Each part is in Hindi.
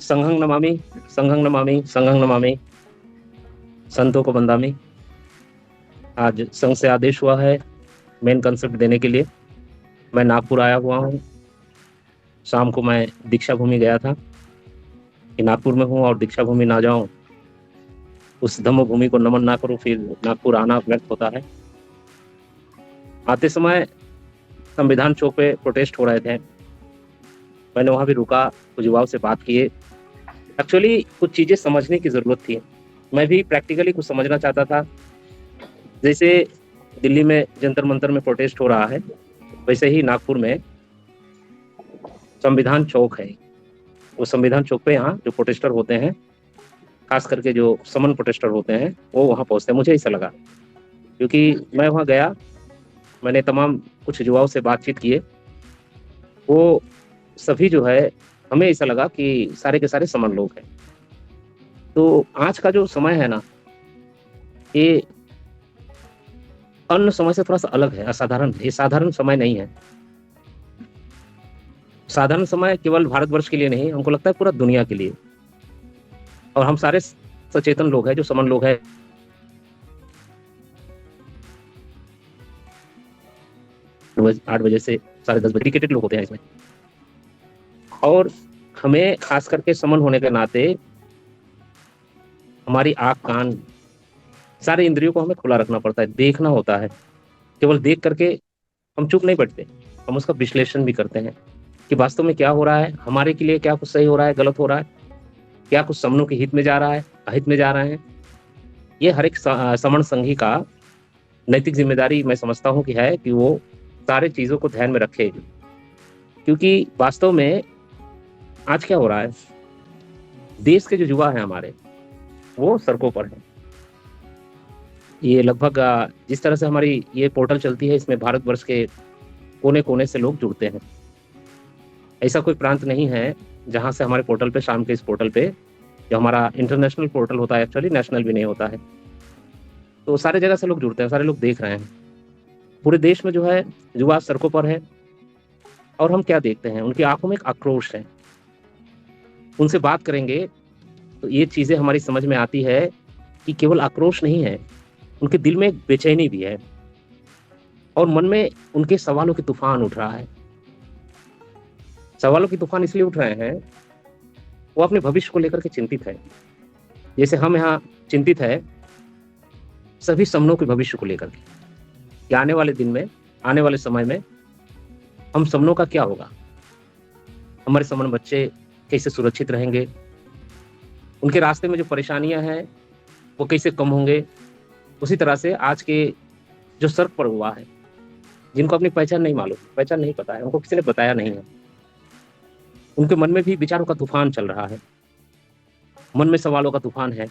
संघं नमामि, संघं नमामि, संघं नमामि, संतों को बंदामि। आज संघ से आदेश हुआ है मेन कंसेप्ट देने के लिए। मैं नागपुर आया हुआ हूँ। शाम को मैं दीक्षा भूमि गया था कि नागपुर में हूँ और दीक्षा भूमि ना जाऊं, उस धम्म भूमि को नमन ना करूं, फिर नागपुर आना व्यर्थ होता है। आते समय संविधान चौक पे प्रोटेस्ट हो रहे थे। मैंने वहां भी रुका, कुछ युवाओं से बात किए। एक्चुअली कुछ चीजें समझने की जरूरत थी। मैं भी प्रैक्टिकली कुछ समझना चाहता था। जैसे दिल्ली में जंतर मंतर में प्रोटेस्ट हो रहा है, वैसे ही नागपुर में संविधान चौक है। वो संविधान चौक पे यहाँ जो प्रोटेस्टर होते हैं, खास करके जो समन प्रोटेस्टर होते हैं, वो वहाँ पहुँचते हैं। मुझे ऐसा लगा क्योंकि मैं वहाँ गया, मैंने तमाम कुछ युवाओं से बातचीत किए। वो सभी जो है, हमें ऐसा लगा कि सारे के सारे समन लोग हैं। तो आज का जो समय है ना, ये अन्य समय से थोड़ा सा अलग है, असाधारण है। ये साधारण समय नहीं है। साधारण समय केवल भारतवर्ष के लिए नहीं, हमको लगता है पूरा दुनिया के लिए। और हम सारे सचेतन लोग हैं, जो समन लोग हैं। 8 बजे से 10:30 बजे डेडिकेटेड लोग होते हैं इसमें। और हमें खास करके समन होने के नाते हमारी आँख कान सारे इंद्रियों को हमें खुला रखना पड़ता है, देखना होता है। केवल देख करके हम चुप नहीं बैठते, हम उसका विश्लेषण भी करते हैं कि वास्तव में क्या हो रहा है, हमारे के लिए क्या कुछ सही हो रहा है, गलत हो रहा है, क्या कुछ समनों के हित में जा रहा है, अहित में जा रहे हैं। ये हर एक समन संघी का नैतिक जिम्मेदारी मैं समझता हूँ कि है कि वो सारे चीजों को ध्यान में रखे। क्योंकि वास्तव में आज क्या हो रहा है, देश के जो युवा हैं हमारे, वो सड़कों पर हैं। ये लगभग जिस तरह से हमारी ये पोर्टल चलती है, इसमें भारतवर्ष के कोने कोने से लोग जुड़ते हैं। ऐसा कोई प्रांत नहीं है जहां से हमारे पोर्टल पे, शाम के इस पोर्टल पे, जो हमारा इंटरनेशनल पोर्टल होता है, एक्चुअली नेशनल भी नहीं होता है, तो सारे जगह से लोग जुड़ते हैं, सारे लोग देख रहे हैं। पूरे देश में जो है युवा सड़कों पर है। और हम क्या देखते हैं, उनकी आंखों में एक आक्रोश है। उनसे बात करेंगे तो ये चीजें हमारी समझ में आती है कि केवल आक्रोश नहीं है, उनके दिल में एक बेचैनी भी है। और मन में उनके सवालों की तूफान उठ रहा है। सवालों की तूफान इसलिए उठ रहे हैं, वो अपने भविष्य को लेकर के चिंतित है। जैसे हम यहाँ चिंतित है सभी समनों के भविष्य को लेकर के, कि आने वाले दिन में, आने वाले समय में हम समनों का क्या होगा, हमारे समन बच्चे कैसे सुरक्षित रहेंगे, उनके रास्ते में जो परेशानियां हैं वो कैसे कम होंगे। उसी तरह से आज के जो सड़क पर हुआ है, जिनको अपनी पहचान नहीं मालूम, पहचान नहीं पता है, उनको किसी ने बताया नहीं है, उनके मन में भी विचारों का तूफान चल रहा है, मन में सवालों का तूफान है।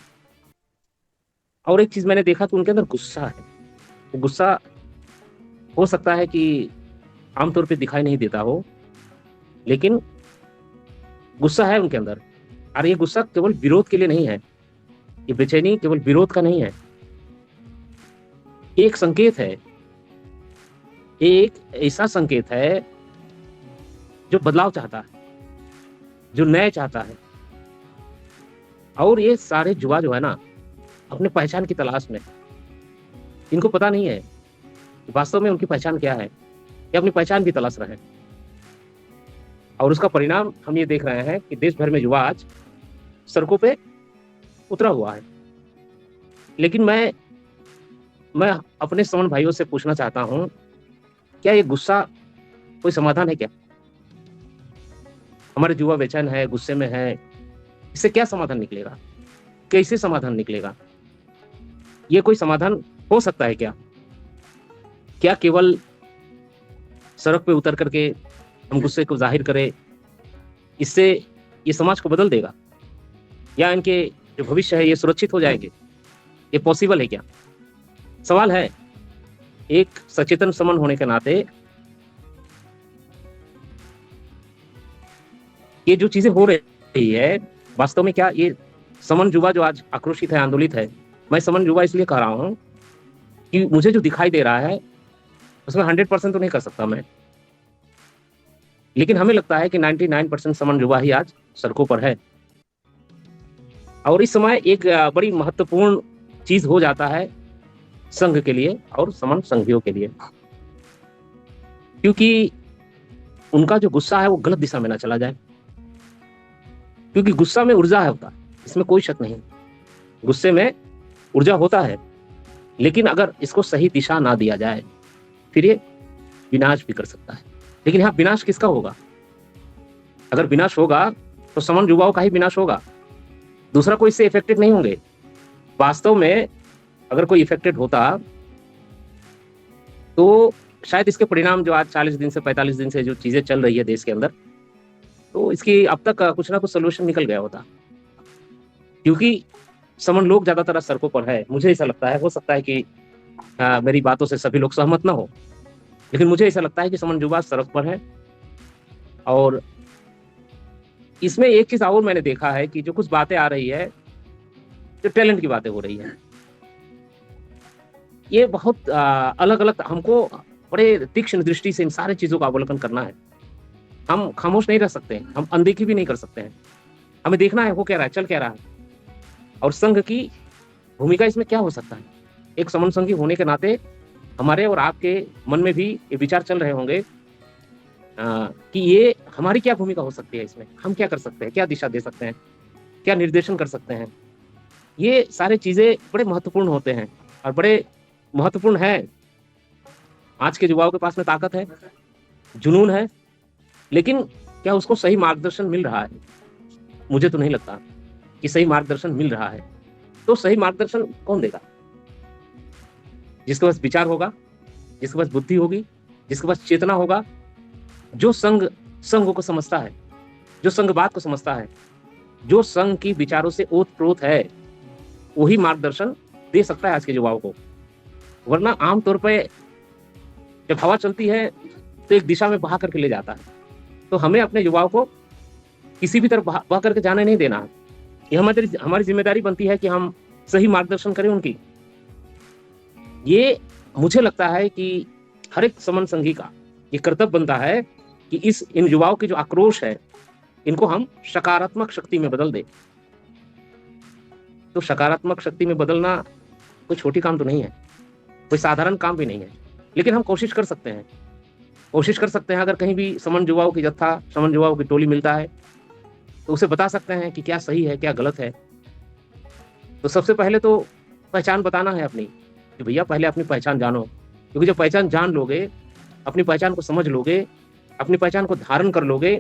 और एक चीज मैंने देखा कि उनके अंदर गुस्सा है। वो गुस्सा हो सकता है कि आमतौर पे दिखाई नहीं देता हो, लेकिन गुस्सा है उनके अंदर। और ये गुस्सा केवल विरोध के लिए नहीं है, ये बेचैनी केवल विरोध का नहीं है, एक संकेत है, एक ऐसा संकेत है जो बदलाव चाहता है, जो नया चाहता है। और ये सारे युवा जो है ना, अपने पहचान की तलाश में, इनको पता नहीं है कि वास्तव में उनकी पहचान क्या है, ये अपनी पहचान की तलाश रहे हैं। और उसका परिणाम हम ये देख रहे हैं कि देश भर में युवा आज सड़कों पे उतरा हुआ है। लेकिन मैं अपने समन भाइयों से पूछना चाहता हूं, क्या ये गुस्सा कोई समाधान है क्या? हमारे युवा बेचैन है, गुस्से में है, इससे क्या समाधान निकलेगा, कैसे समाधान निकलेगा? ये कोई समाधान हो सकता है क्या? क्या केवल सड़क पे उतर करके हम गुस्से को जाहिर करें, इससे ये समाज को बदल देगा, या इनके जो भविष्य है ये सुरक्षित हो जाएंगे? ये पॉसिबल है क्या? सवाल है। एक सचेतन समन होने के नाते ये जो चीजें हो रही है, वास्तव में क्या ये समन युवा जो आज आक्रोशित है, आंदोलित है, मैं समन युवा इसलिए कह रहा हूं कि मुझे जो दिखाई दे रहा है उसमें 100% तो नहीं कर सकता मैं, लेकिन हमें लगता है कि 99% समन युवा ही आज सड़कों पर है। और इस समय एक बड़ी महत्वपूर्ण चीज हो जाता है संघ के लिए और समन संघियों के लिए, क्योंकि उनका जो गुस्सा है वो गलत दिशा में ना चला जाए, क्योंकि गुस्सा में ऊर्जा है होता है, इसमें कोई शक नहीं। गुस्से में ऊर्जा होता है, लेकिन अगर इसको सही दिशा ना दिया जाए फिर ये विनाश भी कर सकता है। लेकिन यहाँ विनाश किसका होगा? अगर विनाश होगा तो समन युवाओं का ही विनाश होगा, दूसरा कोई इससे इफेक्टेड नहीं होंगे। वास्तव में अगर कोई इफेक्टेड होता तो शायद इसके परिणाम जो आज 40 दिन से 45 दिन से जो चीजें चल रही है देश के अंदर, तो इसकी अब तक कुछ ना कुछ सोल्यूशन निकल गया होता। क्योंकि समन लोग ज्यादातर सड़कों पर है, मुझे ऐसा लगता है, हो सकता है कि मेरी बातों से सभी लोग सहमत ना हो, लेकिन मुझे ऐसा लगता है कि समन युवा सड़क पर है। और इसमें एक चीज और मैंने देखा है कि जो कुछ बातें आ रही है, जो टैलेंट की बातें हो रही है, ये बहुत अलग अलग, हमको बड़े तीक्ष्ण दृष्टि से इन सारी चीजों का अवलोकन करना है। हम खामोश नहीं रह सकते, हम अनदेखी भी नहीं कर सकते हैं। हमें देखना है हो क्या रहा है, चल क्या रहा है, और संघ की भूमिका इसमें क्या हो सकता है। एक समन संघी होने के नाते हमारे और आपके मन में भी ये विचार चल रहे होंगे कि ये हमारी क्या भूमिका हो सकती है, इसमें हम क्या कर सकते हैं, क्या दिशा दे सकते हैं, क्या निर्देशन कर सकते हैं। ये सारी चीजें बड़े महत्वपूर्ण होते हैं और बड़े महत्वपूर्ण है। आज के युवाओं के पास में ताकत है, जुनून है, लेकिन क्या उसको सही मार्गदर्शन मिल रहा है? मुझे तो नहीं लगता कि सही मार्गदर्शन मिल रहा है। तो सही मार्गदर्शन कौन देगा? जिसके पास विचार होगा, जिसके पास बुद्धि होगी, जिसके पास चेतना होगा, जो संघ को समझता है, जो संघवाद को समझता है, जो संघ की विचारों से ओत-प्रोत है, वही मार्गदर्शन दे सकता है आज के युवाओं को। वरना आमतौर पे जब हवा चलती है तो एक दिशा में बहा करके ले जाता है। तो हमें अपने युवाओं को किसी भी तरफ बहा करके जाने नहीं देना है। ये हमारी जिम्मेदारी बनती है कि हम सही मार्गदर्शन करें उनकी। ये मुझे लगता है कि हर एक समन संघी का ये कर्तव्य बनता है कि इन युवाओं के जो आक्रोश है, इनको हम सकारात्मक शक्ति में बदल दें। तो सकारात्मक शक्ति में बदलना कोई छोटी काम तो नहीं है, कोई साधारण काम भी नहीं है, लेकिन हम कोशिश कर सकते हैं। कोशिश कर सकते हैं, अगर कहीं भी समन युवाओं की जत्था, समन युवाओं की टोली मिलता है तो उसे बता सकते हैं कि क्या सही है, क्या गलत है। तो सबसे पहले तो पहचान बताना है अपनी, कि भैया पहले अपनी पहचान जानो, क्योंकि जब पहचान जान लोगे, अपनी पहचान को समझ लोगे, अपनी पहचान को धारण कर लोगे,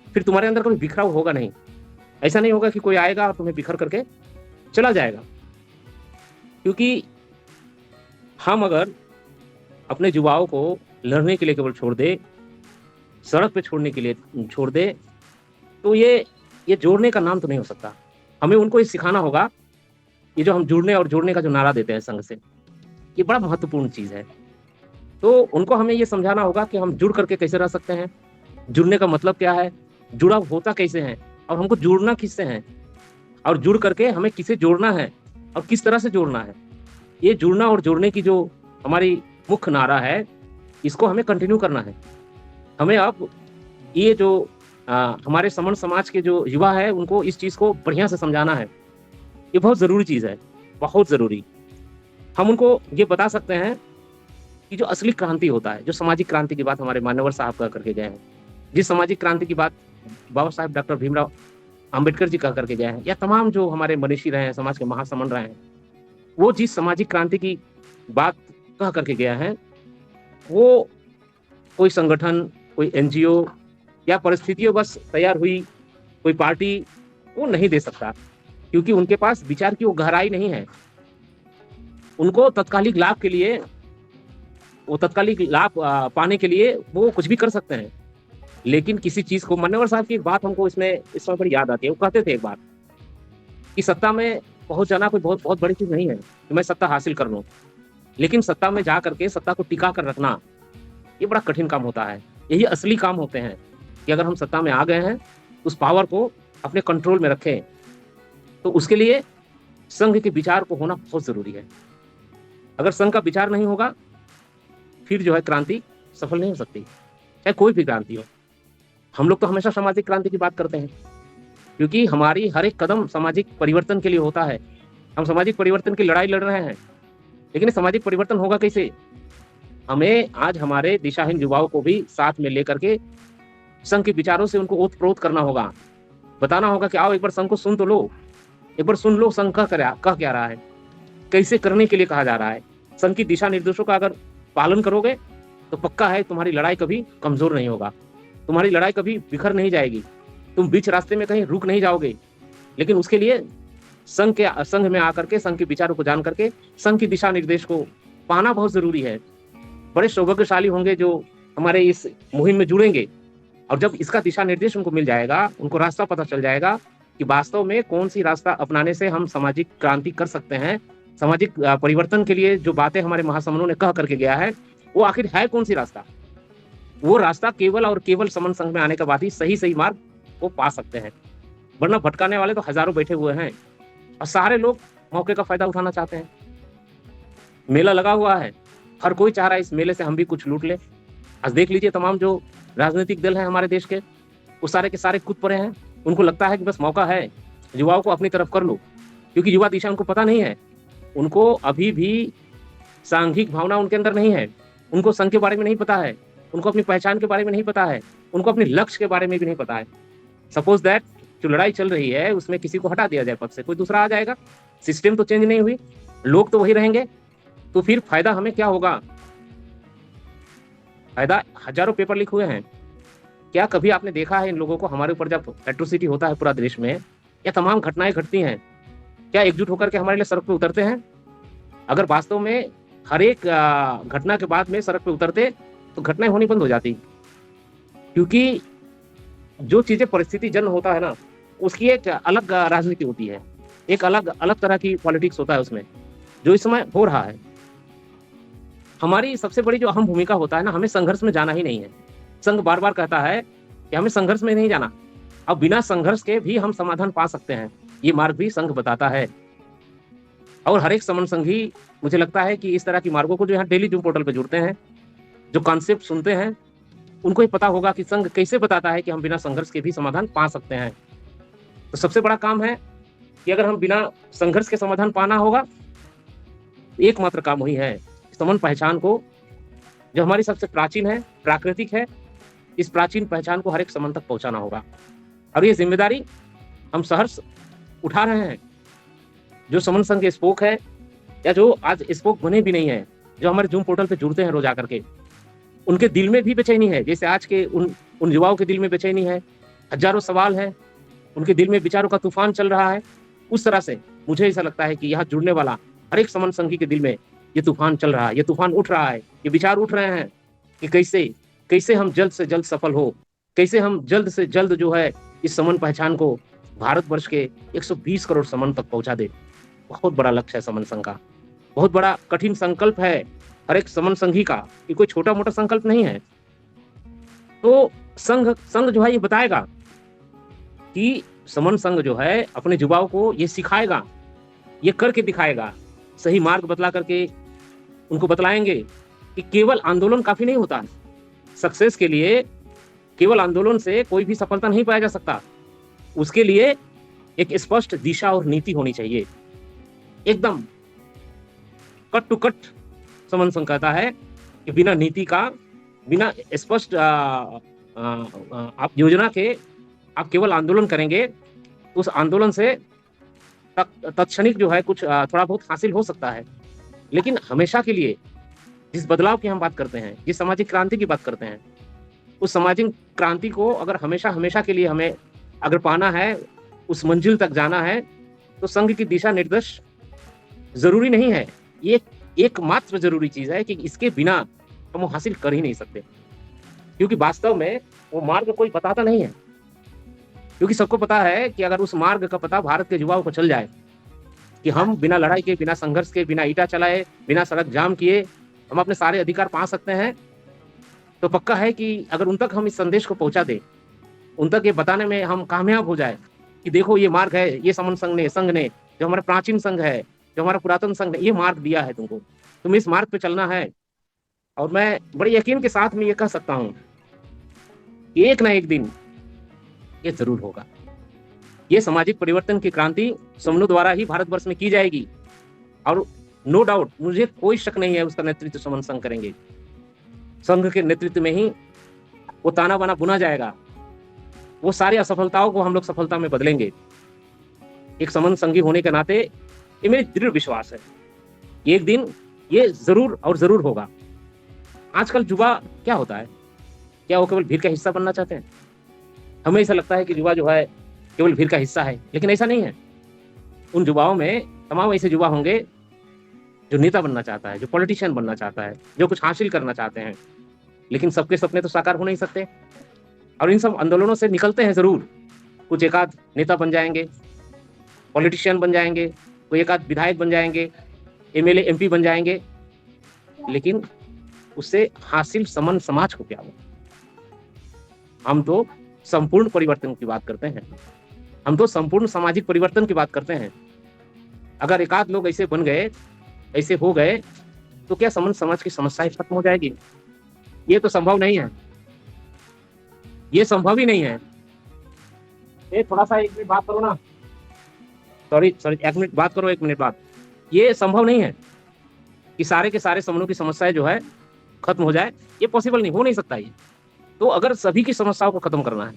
फिर तुम्हारे अंदर कोई बिखराव होगा नहीं। ऐसा नहीं होगा कि कोई आएगा और तुम्हें बिखर करके चला जाएगा। क्योंकि हम अगर अपने युवाओं को लड़ने के लिए केवल छोड़ दे, सड़क पे छोड़ने के लिए छोड़ दे, तो ये जोड़ने का नाम तो नहीं हो सकता। हमें उनको ये सिखाना होगा, ये जो हम जुड़ने और जोड़ने का जो नारा देते हैं संघ से, ये बड़ा महत्वपूर्ण चीज है। तो उनको हमें ये समझाना होगा कि हम जुड़ करके कैसे रह सकते हैं, जुड़ने का मतलब क्या है, जुड़ाव होता कैसे है, और हमको जुड़ना किससे है, और जुड़ करके हमें किसे जोड़ना है और किस तरह से जोड़ना है। ये जुड़ना और जोड़ने की जो हमारी मुख्य नारा है, इसको हमें कंटिन्यू करना है। हमें अब ये जो हमारे समन समाज के जो युवा है, उनको इस चीज को बढ़िया से समझाना है। ये बहुत जरूरी चीज है, बहुत जरूरी। हम उनको ये बता सकते हैं कि जो असली क्रांति होता है, जो सामाजिक क्रांति की बात हमारे मान्यवर साहब कह करके गए हैं, जिस सामाजिक क्रांति की बात बाबा साहेब डॉक्टर भीमराव अंबेडकर जी कह करके गए हैं, या तमाम जो हमारे मनीषी रहे हैं, समाज के महासमन रहे हैं, वो जिस सामाजिक क्रांति की बात कह करके गया है, वो कोई संगठन, कोई एनजीओ या परिस्थितियों बस तैयार हुई कोई पार्टी वो नहीं दे सकता, क्योंकि उनके पास विचार की वो गहराई नहीं है। उनको तत्कालिक लाभ के लिए, वो तत्कालिक लाभ पाने के लिए वो कुछ भी कर सकते हैं, लेकिन किसी चीज को, मान्यवर साहब की एक बात हमको इसमें इस समय बड़ी याद आती है। वो कहते थे एक बार कि सत्ता में पहुंच जाना कोई बहुत बहुत बड़ी चीज नहीं है कि मैं सत्ता हासिल कर लूं, लेकिन सत्ता में जा करके सत्ता को टिका कर रखना, ये बड़ा कठिन काम होता है। यही असली काम होते हैं कि अगर हम सत्ता में आ गए हैं, उस पावर को अपने कंट्रोल में रखें। तो उसके लिए संघ के विचार को होना बहुत जरूरी है। अगर संघ का विचार नहीं होगा, फिर जो है क्रांति सफल नहीं हो सकती, चाहे कोई भी क्रांति हो। हम लोग तो हमेशा सामाजिक क्रांति की बात करते हैं, क्योंकि हमारी हर एक कदम सामाजिक परिवर्तन के लिए होता है। हम सामाजिक परिवर्तन की लड़ाई लड़ रहे हैं, लेकिन ये सामाजिक परिवर्तन होगा कैसे? हमें आज हमारे दिशाहीन युवाओं को भी साथ में लेकर के संघ के विचारों से उनको ओत-प्रोत करना होगा। बताना होगा कि आओ एक बार संघ को सुन तो लो, एक बार सुन लो संघ कह क्या रहा है, कैसे करने के लिए कहा जा रहा है। संघ की दिशा निर्देशों का अगर पालन करोगे तो पक्का है तुम्हारी लड़ाई कभी कमजोर नहीं होगा, तुम्हारी लड़ाई कभी बिखर नहीं जाएगी, तुम बीच रास्ते में कहीं रुक नहीं जाओगे। लेकिन उसके लिए संघ में आकर के संघ के विचारों को जान करके संघ की दिशा निर्देश को पाना बहुत जरूरी है। बड़े सौभाग्यशाली होंगे जो हमारे इस मुहिम में जुड़ेंगे, और जब इसका दिशा निर्देश उनको मिल जाएगा, उनको रास्ता पता चल जाएगा कि वास्तव में कौन सी रास्ता अपनाने से हम सामाजिक क्रांति कर सकते हैं, सामाजिक परिवर्तन के लिए जो बातें हमारे महासमनों ने कह करके गया है, वो आखिर है कौन सी रास्ता। वो रास्ता केवल और केवल समन संघ में आने के बाद ही सही मार्ग को पा सकते हैं, वरना भटकाने वाले तो हजारों बैठे हुए हैं और सारे लोग मौके का फायदा उठाना चाहते हैं। मेला लगा हुआ है, हर कोई चाह रहा है इस मेले से हम भी कुछ लूट ले। आज देख लीजिए तमाम जो राजनीतिक दल हैं हमारे देश के, वो सारे के सारे कूद पड़े हैं। उनको लगता है कि बस मौका है, युवाओं को अपनी तरफ कर लो, क्योंकि युवा दिशा उनको पता नहीं है। उनको अभी भी सांघिक भावना उनके अंदर नहीं है, उनको संघ के बारे में नहीं पता है, उनको अपनी पहचान के बारे में नहीं पता है, उनको अपने लक्ष्य के बारे में भी नहीं पता है। सपोज दैट जो लड़ाई चल रही है उसमें किसी को हटा दिया जाए पद से, कोई दूसरा आ जाएगा, सिस्टम तो चेंज नहीं हुई, लोग तो वही रहेंगे, तो फिर फायदा हमें क्या होगा? फायदा हजारों पेपर लीक हुए हैं। क्या कभी आपने देखा है इन लोगों को? हमारे ऊपर जब एट्रोसिटी होता है पूरा देश में या तमाम घटनाएं घटती हैं, क्या एकजुट होकर के हमारे लिए सड़क पे उतरते हैं? अगर वास्तव में हर एक घटना के बाद में सड़क पे उतरते तो घटनाएं होनी बंद हो जाती, क्योंकि जो चीजें परिस्थिति जन्य होता है ना, उसकी एक अलग राजनीति होती है, एक अलग अलग तरह की पॉलिटिक्स होता है उसमें, जो इस समय हो रहा है। हमारी सबसे बड़ी जो अहम भूमिका होता है ना, हमें संघर्ष में जाना ही नहीं है। संघ बार बार कहता है कि हमें संघर्ष में नहीं जाना, अब बिना संघर्ष के भी हम समाधान पा सकते हैं, ये मार्ग भी संघ बताता है। और हर एक समन संघी मुझे लगता है कि इस तरह की मार्गों को जो यहाँ डेली जूम पोर्टल पे जुड़ते हैं, जो कॉन्सेप्ट सुनते हैं, उनको ही पता होगा कि संघ कैसे बताता है कि हम बिना संघर्ष के भी समाधान पा सकते हैं। तो सबसे बड़ा काम है कि अगर हम बिना संघर्ष के समाधान पाना होगा, एकमात्र काम वही है, समन पहचान को, जो हमारी सबसे प्राचीन है, प्राकृतिक है, इस प्राचीन पहचान को हर एक समन तक पहुंचाना होगा। और ये जिम्मेदारी हम सहर्ष उठा रहे हैं। जो समन संघ के स्पोक है या जो आज स्पोक बने भी नहीं है, जो हमारे जूम पोर्टल पे जुड़ते हैं रोज आकर के, उनके दिल में भी बेचैनी है, जैसे आज के उन युवाओं के दिल में बेचैनी है, हजारों सवाल है, उनके दिल में विचारों का तूफान चल रहा है। उस तरह से मुझे ऐसा लगता है कि यहाँ जुड़ने वाला हर एक समन संघी के दिल में ये तूफान चल रहा है, ये तूफान उठ रहा है, ये विचार उठ रहे हैं कि कैसे हम जल्द से जल्द सफल हो, कैसे हम जल्द से जल्द जो है इस समन पहचान को भारतवर्ष के 120 करोड़ समन तक पहुंचा दे। बहुत बड़ा लक्ष्य है समन संघ का, बहुत बड़ा कठिन संकल्प है हर एक समन संघी का, ये कोई छोटा मोटा संकल्प नहीं है। तो संघ जो है ये बताएगा कि समन संघ जो है अपने युवाओं को ये सिखाएगा, ये करके दिखाएगा, सही मार्ग बतला करके उनको बतलाएंगे कि केवल आंदोलन काफी नहीं होता। सक्सेस के लिए केवल आंदोलन से कोई भी सफलता नहीं पाया जा सकता, उसके लिए एक स्पष्ट दिशा और नीति होनी चाहिए, एकदम कट टू कट। समन संघ कहता है कि बिना नीति का, बिना स्पष्ट आप योजना के आप केवल आंदोलन करेंगे, उस आंदोलन से तत्क्षणिक जो है कुछ थोड़ा बहुत हासिल हो सकता है, लेकिन हमेशा के लिए जिस बदलाव की हम बात करते हैं, जिस सामाजिक क्रांति की बात करते हैं, उस सामाजिक क्रांति को अगर हमेशा के लिए हमें अगर पाना है, उस मंजिल तक जाना है, तो संघ की दिशा निर्देश जरूरी नहीं है। ये एकमात्र जरूरी चीज है कि इसके बिना हम वो हासिल कर ही नहीं सकते, क्योंकि वास्तव में वो मार्ग कोई बताता नहीं है। क्योंकि सबको पता है कि अगर उस मार्ग का पता भारत के युवाओं को चल जाए कि हम बिना लड़ाई के, बिना संघर्ष के, बिना ईटा चलाए, बिना सड़क जाम किए हम अपने सारे अधिकार पा सकते हैं, तो पक्का है कि अगर उन तक हम इस संदेश को पहुंचा दें, उन तक ये बताने में हम कामयाब हो जाए कि देखो ये मार्ग है, ये समन संघ ने जो हमारा प्राचीन संघ है, जो हमारा पुरातन संघ ने ये मार्ग दिया है तुमको, तुम्हें इस मार्ग पे चलना है। और मैं बड़े यकीन के साथ में ये कह सकता हूँ कि एक ना एक दिन ये जरूर होगा, ये सामाजिक परिवर्तन की क्रांति समनों द्वारा ही भारतवर्ष में की जाएगी और नो डाउट, मुझे कोई शक नहीं है, उसका नेतृत्व समन संघ करेंगे। संघ के नेतृत्व में ही वो ताना बाना बुना जाएगा, वो सारी असफलताओं को हम लोग सफलता में बदलेंगे। एक समन संघी होने के नाते ये मेरी दृढ़ विश्वास है, एक दिन ये जरूर और जरूर होगा। आजकल युवा क्या होता है, क्या वो केवल भीड़ का हिस्सा बनना चाहते हैं? हमें ऐसा लगता है कि युवा जो है केवल भीड़ का हिस्सा है, लेकिन ऐसा नहीं है। उन युवाओं में तमाम ऐसे युवा होंगे जो नेता बनना चाहता है, जो पॉलिटिशियन बनना चाहता है, जो कुछ हासिल करना चाहते हैं, लेकिन सबके सपने तो साकार हो नहीं सकते। और इन सब आंदोलनों से निकलते हैं जरूर, कुछ एक आध नेता बन जाएंगे, पॉलिटिशियन बन जाएंगे, कोई एक आध विधायक बन जाएंगे, एमएलए एमपी बन जाएंगे, लेकिन उससे हासिल समन समाज को क्या हो? हम तो संपूर्ण परिवर्तन की बात करते हैं, हम तो संपूर्ण सामाजिक परिवर्तन की बात करते हैं। अगर एक आध लोग ऐसे बन गए, ऐसे हो गए, तो क्या समन समाज की समस्याएं खत्म हो जाएगी? ये तो संभव नहीं है, ये संभव ही नहीं है। ये थोड़ा सा 1 मिनट बात करो ना, सॉरी 1 मिनट बात करो, 1 मिनट बात। ये संभव नहीं है कि सारे के सारे समनों की समस्याएं जो है खत्म हो जाए, ये पॉसिबल नहीं, हो नहीं सकता ये। तो अगर सभी की समस्याओं को खत्म करना है,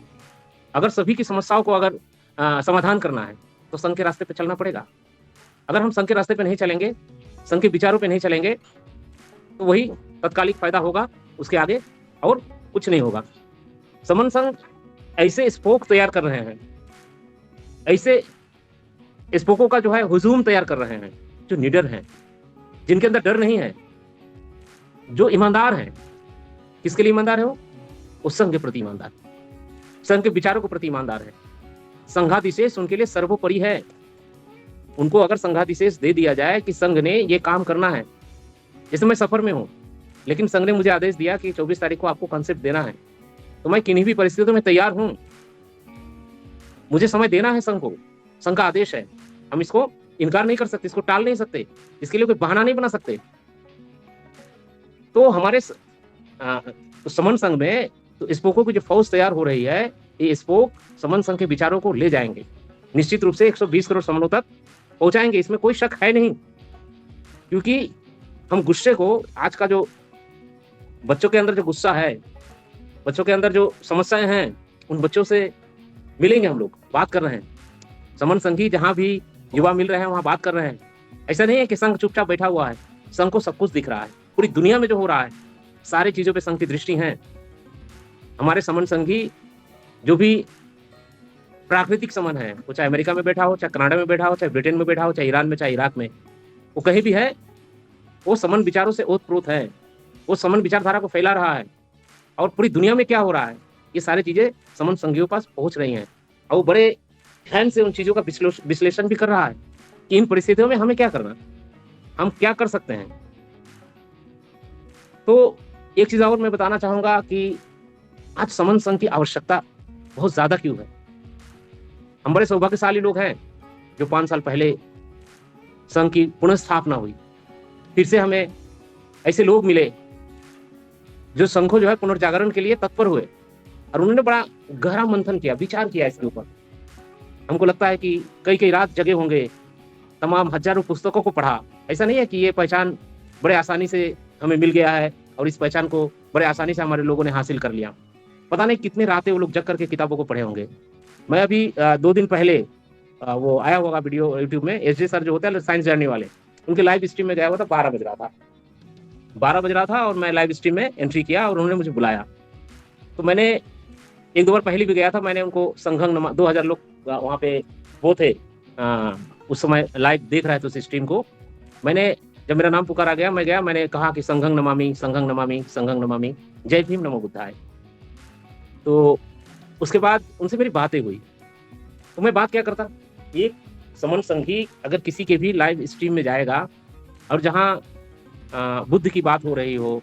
अगर सभी की समस्याओं को अगर समाधान करना है, तो संघ के रास्ते पे चलना पड़ेगा। अगर हम संघ के रास्ते पे नहीं चलेंगे, संघ के विचारों पे नहीं चलेंगे, तो वही तत्कालिक फायदा होगा, उसके आगे और कुछ नहीं होगा। समन संघ ऐसे स्पोक तैयार कर रहे हैं, ऐसे स्पोकों का जो है हुजूम तैयार कर रहे हैं, जो निडर हैं, जिनके अंदर डर नहीं है, जो ईमानदार हैं। किसके लिए ईमानदार है वो? उस संघ के प्रति ईमानदार, संघ के विचारों के प्रति ईमानदार है। संघाधिशेष उनके लिए सर्वोपरि है। उनको अगर संघाधिशेष दे दिया जाए कि संघ ने ये काम करना है, जैसे मैं सफर में हूँ, लेकिन संघ ने मुझे आदेश दिया कि 24 तारीख को आपको कॉन्सेप्ट देना है, तो मैं किन्हीं भी परिस्थितियों में तैयार हूं। मुझे समय देना है संघ को, संघ का आदेश है, हम इसको इनकार नहीं कर सकते, इसको टाल नहीं सकते, इसके लिए कोई बहाना नहीं बना सकते। तो हमारे तो समन संघ में तो स्पोकों की जो फौज तैयार हो रही है, ये स्पोक समन संघ के विचारों को ले जाएंगे, निश्चित रूप से 120 करोड़ समनों तक पहुंचाएंगे, इसमें कोई शक है नहीं। क्योंकि हम गुस्से को, आज का जो बच्चों के अंदर जो गुस्सा है, बच्चों के अंदर जो समस्याएं हैं, उन बच्चों से मिलेंगे, हम लोग बात कर रहे हैं। समन संघी जहां भी युवा मिल रहे हैं वहां बात कर रहे हैं। ऐसा नहीं है कि संघ चुपचाप बैठा हुआ है, संघ को सब कुछ दिख रहा है, पूरी दुनिया में जो हो रहा है सारी चीजों पे संघ की दृष्टि है। हमारे समन संघी जो भी प्राकृतिक समन है, वो चाहे अमेरिका में बैठा हो, चाहे कनाडा में बैठा हो, चाहे ब्रिटेन में बैठा हो, चाहे ईरान में, चाहे इराक में, वो कहीं भी है, वो समन विचारों से ओतप्रोत है, वो समन विचारधारा को फैला रहा है। और पूरी दुनिया में क्या हो रहा है, ये सारी चीजें समन संघियों पास पहुंच रही हैं, और वो बड़े ध्यान से उन चीजों का विश्लेषण भी कर रहा है कि इन परिस्थितियों में हमें क्या करना, हम क्या कर सकते हैं। तो एक चीज और मैं बताना चाहूंगा कि आज समन संघ की आवश्यकता बहुत ज्यादा क्यों है। हम बड़े सौभाग्यशाली लोग हैं जो 5 साल पहले संघ की पुनर्स्थापना हुई, फिर से हमें ऐसे लोग मिले जो संघों जो है पुनर्जागरण के लिए तत्पर हुए, और उन्होंने बड़ा गहरा मंथन किया, विचार किया इसके ऊपर। हमको लगता है कि कई रात जगे होंगे, तमाम हजारों पुस्तकों को पढ़ा। ऐसा नहीं है कि ये पहचान बड़े आसानी से हमें मिल गया है और इस पहचान को बड़े आसानी से हमारे लोगों ने हासिल कर लिया। पता नहीं कितने रातें वो लोग जग करके किताबों को पढ़े होंगे। मैं अभी 2 दिन पहले वो आया होगा वीडियो यूट्यूब में, एसजे सर जो होते हैं साइंस जर्नी वाले, उनके लाइव स्ट्रीम में गया हुआ था। 12 बज रहा था और मैं लाइव स्ट्रीम में एंट्री किया और उन्होंने मुझे बुलाया। तो मैंने 1-2 बार पहले भी गया था, मैंने उनको संघंग 2000 लोग वहाँ पे वो थे, उस समय लाइव देख रहे थे उस स्ट्रीम को। मैंने जब मेरा नाम पुकारा गया, मैं गया, मैंने कहा कि संघंग नमामि, संघंग नमामि, संघंग नमामि, जय भीम नमो बुद्धाय। तो उसके बाद उनसे मेरी बातें हुई। तो मैं बात क्या करता, एक समन संघी अगर किसी के भी लाइव स्ट्रीम में जाएगा और जहाँ बुद्ध की बात हो रही हो,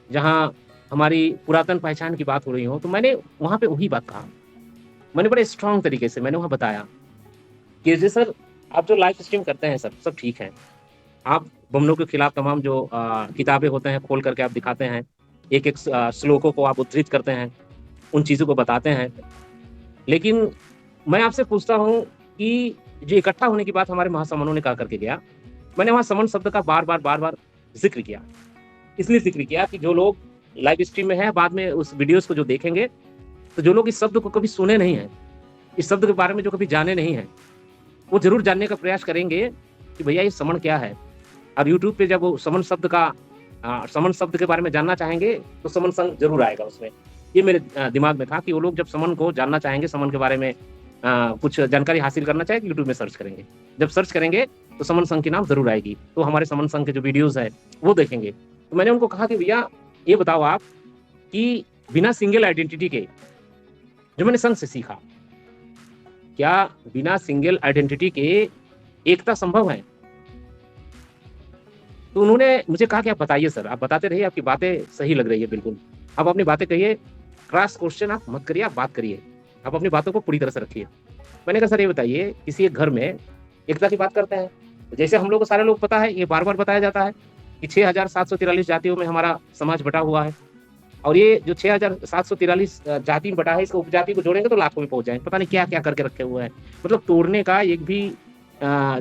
जहाँ हमारी पुरातन पहचान की बात हो रही हो, तो मैंने वहाँ पे वही बात कहा। मैंने बड़े स्ट्रांग तरीके से मैंने वहाँ बताया कि जी सर, आप जो लाइव स्ट्रीम करते हैं सर, सब ठीक है, आप बमनों के खिलाफ तमाम जो किताबें होते हैं खोल करके आप दिखाते हैं, एक श्लोकों को आप उद्धृत करते हैं, उन चीज़ों को बताते हैं, लेकिन मैं आपसे पूछता हूँ कि जो इकट्ठा होने की बात हमारे महासमनों ने कहा करके गया, मैंने वहाँ समन शब्द का बार-बार ज़िक्र किया। इसलिए ज़िक्र किया कि जो लोग लाइव स्ट्रीम में हैं, बाद में उस वीडियोज़ को जो देखेंगे, तो जो लोग इस शब्द को कभी सुने नहीं हैं, इस शब्द के बारे में जो कभी जाने नहीं हैं, वो ज़रूर जानने का प्रयास करेंगे कि भैया ये समन क्या है? और यूट्यूब पे जब वो समन शब्द का समन शब्द के बारे में जानना चाहेंगे, तो समन संघ ज़रूर आएगा उसमें। ये मेरे दिमाग में था कि वो लोग जब समन को जानना चाहेंगे, समन के बारे में कुछ जानकारी हासिल करना चाहे, यूट्यूब में सर्च करेंगे। जब सर्च करेंगे, तो समन संघ की नाम ज़रूर आएगी। तो हमारे समन संघ के जो वीडियोज़ हैं, वो देखेंगे। तो मैंने उनको कहा कि भैया ये बताओ आप कि बिना सिंगल आइडेंटिटी के, जो मैंने संघ से सीखा, क्या बिना सिंगल आइडेंटिटी के एकता संभव है? तो उन्होंने मुझे कहा कि आप बताइए सर, आप बताते रहिए, आपकी बातें सही लग रही है बिल्कुल। आप अपनी बातें कहिए, क्रॉस क्वेश्चन आप मत करिए, आप बात करिए। आप अपनी बातों को पूरी तरह से रखिए। मैंने कहा सर ये बताइए, किसी एक घर में एकता की बात करते हैं, तो जैसे हम लोग को सारे लोग पता है, ये बार-बार बताया जाता है कि 6743 जातियों में हमारा समाज बँटा हुआ है। और ये जो 6743 जाति में बँटा है, इसको उपजाति को जोड़ेंगे तो लाखों में पहुँच जाएँगे। पता नहीं क्या-क्या करके रखे हुए हैं। मतलब तोड़ने का एक भी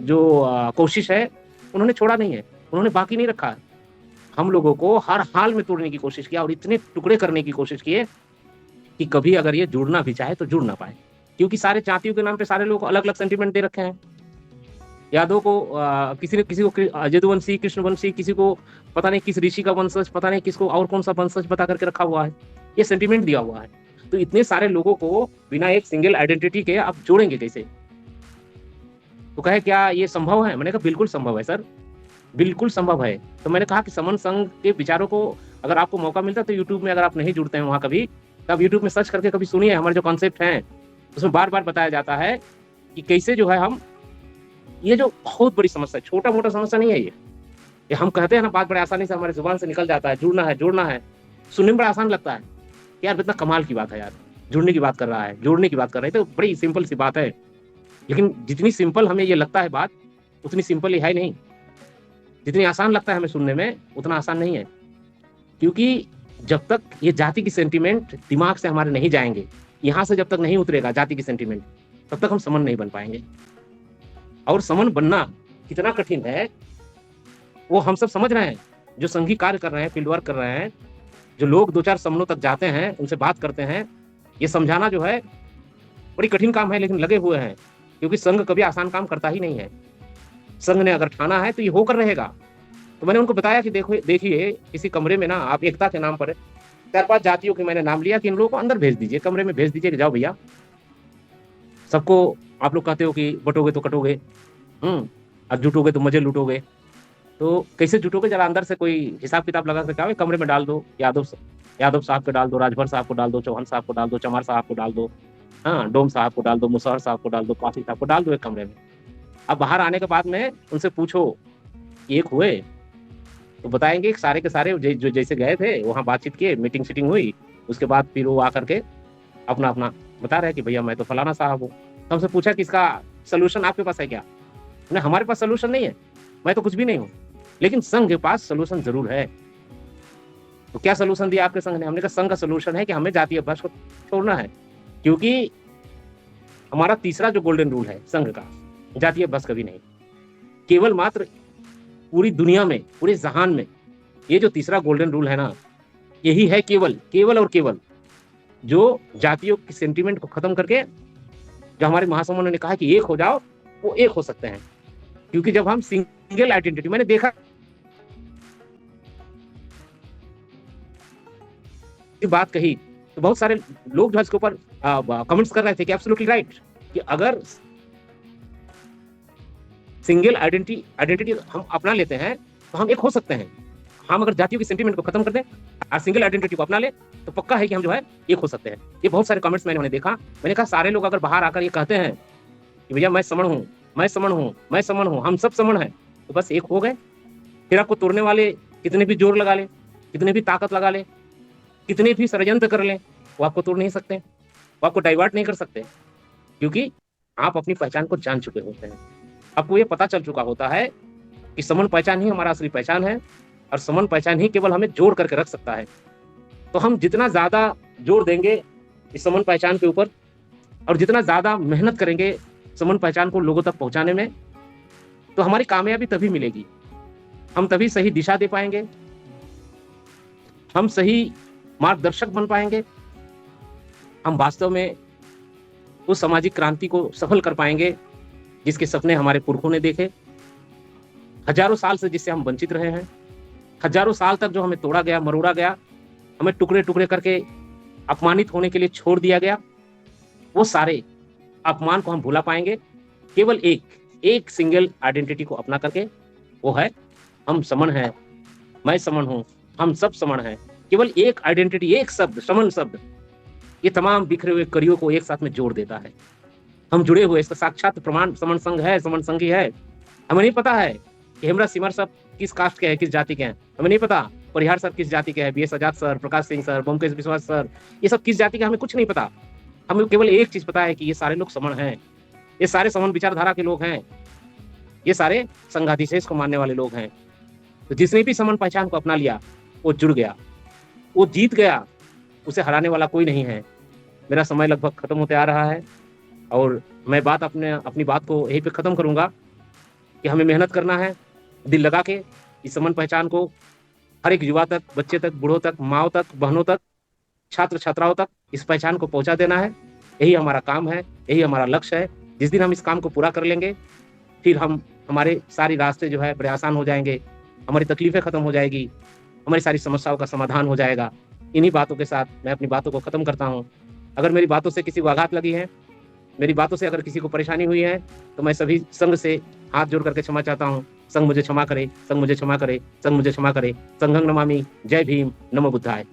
जो कोशिश है, उन्होंने छोड़ा नहीं है, उन्होंने बाकी नहीं रखा है। हम लोगों को हर हाल में तोड़ने की कोशिश किया और इतने टुकड़े करने की कोशिश किए कि कभी अगर ये जुड़ना भी चाहे तो जुड़ ना पाए। क्योंकि सारे जातियों के नाम पे सारे लोगों को अलग-अलग सेंटीमेंट दे रखे हैं। यादव को किसी ने किसी को यदुवंशी, कृष्णवंशी, किसी को पता नहीं किस ऋषि का वंशज, पता नहीं किसको और कौन-सा वंशज बता करके रखा हुआ है। ये सेंटीमेंट दिया हुआ है। तो इतने सारे लोगों को बिना एक सिंगल आइडेंटिटी के आप जोड़ेंगे कैसे? तो कहे क्या ये संभव है? मैंने कहा बिल्कुल संभव है सर, बिल्कुल संभव है। तो मैंने कहा कि समन संघ के विचारों को अगर आपको मौका मिलता है तो यूट्यूब में अगर आप नहीं जुड़ते हैं वहाँ कभी, तो आप यूट्यूब में सर्च करके कभी सुनिए हमारे जो कॉन्सेप्ट हैं, उसमें बार-बार बताया जाता है कि कैसे जो है हम ये जो बहुत बड़ी समस्या है, छोटा-मोटा समस्या नहीं है ये। ये हम कहते हैं ना बात बड़े आसानी से हमारी ज़ुबान से निकल जाता है, जुड़ना है, जोड़ना है। सुनने में बड़ा आसान लगता है। यार कितना कमाल की बात है यार, जुड़ने की बात कर रहा है, जोड़ने की बात कर रहा है, तो बड़ी सिंपल सी बात है। लेकिन जितनी सिंपल हमें ये लगता है बात, उतनी सिंपल ये है नहीं। जितनी आसान लगता है हमें सुनने में, उतना आसान नहीं है। क्योंकि जब तक ये जाति की सेंटीमेंट दिमाग से हमारे नहीं जाएँगे, यहाँ से जब तक नहीं उतरेगा जाति की सेंटीमेंट, तब तक हम समन नहीं बन पाएँगे। और समन बनना कितना कठिन है, वो हम सब समझ रहे हैं। जो संघी कार्य कर रहे हैं, फील्ड वर्क कर रहे हैं, जो लोग 2-4 समनों तक जाते हैं, उनसे बात करते हैं, ये समझाना जो है बड़ी कठिन काम है, लेकिन लगे हुए हैं। क्योंकि संघ कभी आसान काम करता ही नहीं है। संघ ने अगर ठाना है तो ये होकर रहेगा। तो मैंने उनको बताया कि देखिए किसी कमरे में ना आप एकता के नाम पर 4-5 जातियों के मैंने नाम लिया कि इन लोगों को अंदर भेज दीजिए, कमरे में भेज दीजिए कि जाओ भैया, सबको आप लोग कहते हो कि बँटोगे तो कटोगे, और जुटोगे तो मज़े लूटोगे। तो कैसे जुटोगे ज़रा अंदर से कोई हिसाब-किताब लगा के आओ, कमरे में डाल दो, यादव साहब को डाल दो, राजभर साहब को डाल दो, चौहान साहब को डाल दो, चमार साहब को डाल दो, हाँ, डोम साहब को डाल दो, मुसहर साहब को डाल दो, पासी साहब को डाल दो एक कमरे में। अब बाहर आने के बाद में उनसे पूछो, कि एक हुए? तो बताएँगे कि सारे के सारे जो जैसे गए थे, वहाँ बातचीत किए, मीटिंग-शीटिंग हुई, उसके बाद फिर वो आकर के अपना-अपना बता रहे हैं कि भैया मैं तो फलाना साहब हूँ। तो हमसे पूछा कि इसका सॉल्यूशन आपके पास है क्या? हमने हमारे पास सॉल्यूशन नहीं है, मैं तो कुछ भी नहीं हूँ, लेकिन संघ के पास सॉल्यूशन ज़रूर है। तो क्या सॉल्यूशन दिया आपके संघ ने? हमने कहा संघ का सॉल्यूशन है कि हमें जातीय अभ्यास को छोड़ना है, क्योंकि हमारा तीसरा जो गोल्डन रूल है संघ का, जातीय अभ्यास कभी नहीं। केवल मात्र पूरी दुनिया में, पूरे जहान में, ये जो तीसरा गोल्डन रूल है ना, यही है केवल, केवल और केवल, जो जातियों की सेंटीमेंट को खत्म करके, जो हमारे महासमुद्र ने कहा कि एक हो जाओ, वो एक हो सकते हैं। क्योंकि जब हम सिंगल आइडेंटिटी, मैंने देखा ये बात कही, तो बहुत सारे लोग जो है इसके ऊपर कमेंट्स कर रहे थे कि एब्सोल्युटली राइट, कि अगर सिंगल आइडेंटिटी हम अपना लेते हैं, तो हम एक हो सकते हैं। हम अगर जातियों की सेंटीमेंट को खत्म कर दें और सिंगल आइडेंटिटी को अपना लें, तो पक्का है कि हम जो है एक हो सकते हैं। ये बहुत सारे कमेंट्स मैंने देखा। मैंने कहा सारे लोग अगर बाहर आकर ये कहते हैं कि भैया मैं समण हूँ, मैं समण हूँ, मैं समण हूँ, हम सब समण हैं, तो बस एक हो गए। फिर आपको तोड़ने वाले कितने भी जोर लगा लें, कितनी भी ताकत लगा लें, कितने भी षड्यंत्र कर लें, वो आपको तोड़ नहीं सकते, वो आपको डाइवर्ट नहीं कर सकते, क्योंकि आप अपनी पहचान को जान चुके होते हैं। आपको ये पता चल चुका होता है कि समन पहचान ही हमारा असली पहचान है, और समन पहचान ही केवल हमें जोड़ करके रख सकता है। तो हम जितना ज़्यादा जोर देंगे इस समन पहचान के ऊपर, और जितना ज़्यादा मेहनत करेंगे समन पहचान को लोगों तक पहुँचाने में, तो हमारी कामयाबी तभी मिलेगी। हम तभी सही दिशा दे पाएँगे, हम सही मार्गदर्शक बन पाएँगे, हम वास्तव में उस सामाजिक क्रांति को सफल कर पाएँगे, जिसके सपने हमारे पुरखों ने देखे। हज़ारों साल से जिससे हम वंचित रहे हैं, हज़ारों साल तक जो हमें तोड़ा गया, मरोड़ा गया, हमें टुकड़े-टुकड़े करके अपमानित होने के लिए छोड़ दिया गया, वो सारे अपमान को हम भुला पाएँगे, केवल एक सिंगल आइडेंटिटी को अपना करके, वो है हम समन हैं, मैं समन हूँ, हम सब समन हैं। केवल एक आइडेंटिटी, एक शब्द, समन शब्द, ये तमाम बिखरे हुए कड़ियों को एक साथ में जोड़ देता है। हम जुड़े हुए, इसका साक्षात प्रमाण समन संघ है, समन संघ ही है। हमें नहीं पता है कि हेमराज सिमर सब किस कास्ट के हैं, किस जाति के हैं। हमें नहीं पता परिहार सर किस जाति के हैं, बीएस आजाद सर, प्रकाश सिंह सर, ब्योमकेश विश्वास सर, ये सब किस जाति के, हमें कुछ नहीं पता। हमें केवल एक चीज पता है कि ये सारे लोग समन हैं, ये सारे समन विचारधारा के लोग हैं, ये सारे संघातिशेष को मानने वाले लोग हैं। तो जिसने भी समन पहचान को अपना लिया, वो जुड़ गया, वो जीत गया, उसे हराने वाला कोई नहीं है। मेरा समय लगभग खत्म होते आ रहा है और मैं अपनी बात को यहीं पे खत्म करूंगा कि हमें मेहनत करना है, दिल लगा के इस समन पहचान को हर एक युवा तक, बच्चे तक, बूढ़ों तक, माओ तक, बहनों तक, छात्र छात्राओं तक इस पहचान को पहुंचा देना है। यही हमारा काम है, यही हमारा लक्ष्य है। जिस दिन हम इस काम को पूरा कर लेंगे, फिर हमारे सारी रास्ते जो है बड़े आसान हो जाएंगे, हमारी तकलीफें खत्म हो जाएगी, हमारी सारी समस्याओं का समाधान हो जाएगा। इन्हीं बातों के साथ मैं अपनी बातों को खत्म करता हूँ। अगर मेरी बातों से किसी को आघात लगी है, मेरी बातों से अगर किसी को परेशानी हुई है, तो मैं सभी संघ से हाथ जोड़ करके क्षमा चाहता हूँ। संघ मुझे क्षमा करे, संघ मुझे क्षमा करे, संघ मुझे क्षमा करे। संघं नमामि। जय भीम, नमो बुद्धाय।